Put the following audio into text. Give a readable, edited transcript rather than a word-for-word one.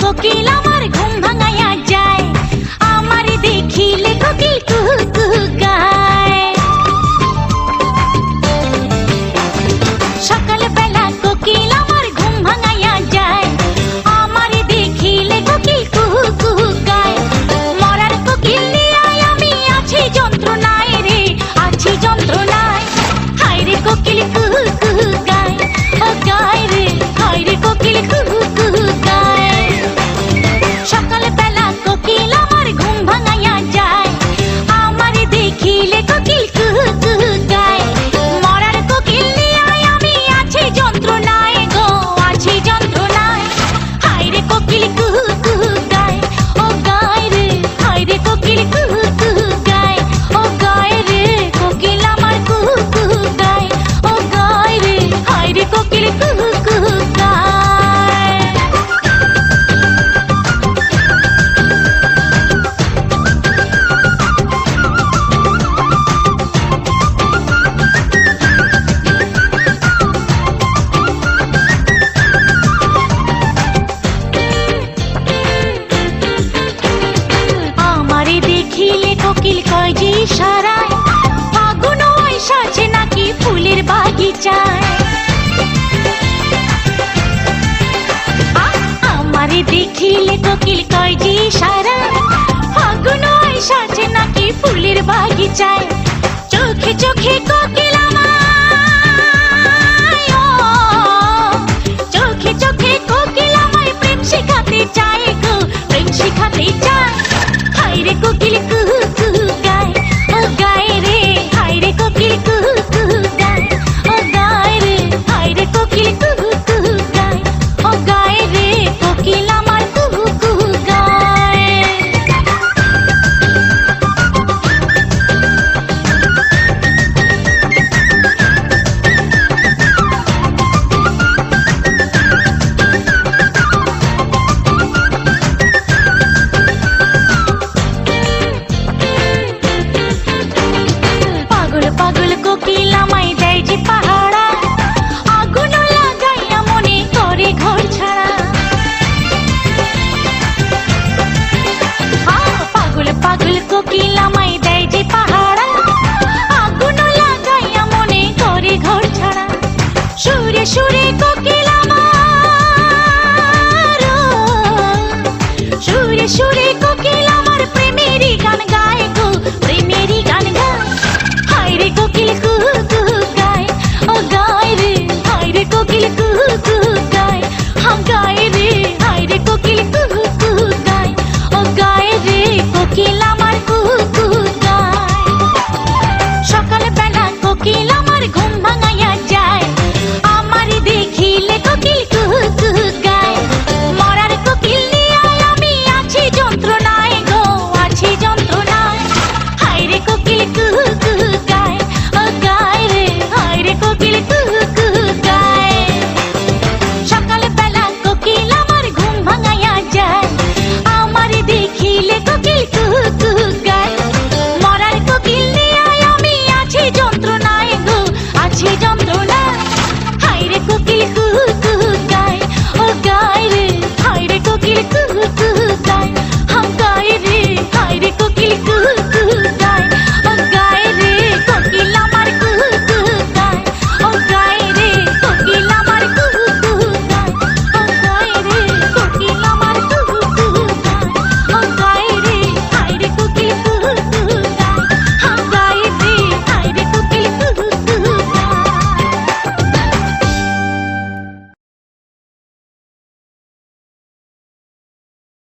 কোকিল আমার ঘুম ভাঙাইয়া যায়, আমার দেখিলে কোকিল কুহু কুহু গায়। সকাল বেলা কোকিল আমার ঘুম ভাঙাইয়া যায়, আমার দেখিলে কোকিল কুহু কুহু গায়। মরার কোকিল নিয়ে আমি আছি যন্ত্রণায় রে, আছি যন্ত্রণায়। হায় রে কোকিল কুহু কুহু গায়, ও গায় রে, হায় রে কোকিল কুহু কুহু গায়। সকাল বেলা কোকিল আমার ঘুম ভাঙাইয়া যায়, আমার দেখিলে কোকিল কুহু কুহু গায়। মরার কোকিল নিয়ে আমি আছি যন্ত্রণায় গো, আছি যন্ত্রণায়। হায় রে কোকিল কুহু কুহু গায়, ও গায় রে, হায় রে কোকিল কুহু কুহু গায়, ও গায় রে কোকিল আমার কুহু কুহু গায়, ও গায় রে, হায় রে কোকিল কুহু কুহু গায়। আমারে দেখিলে কোকিল কয় যে ইশারায়, ফাগুন এসেছে নাকি ফুলের বাগিচায়। আমারে দেখিলে কোকিল কয় যে ইশারায়, ফাগুন এসেছে নাকি ফুলের বাগিচায়।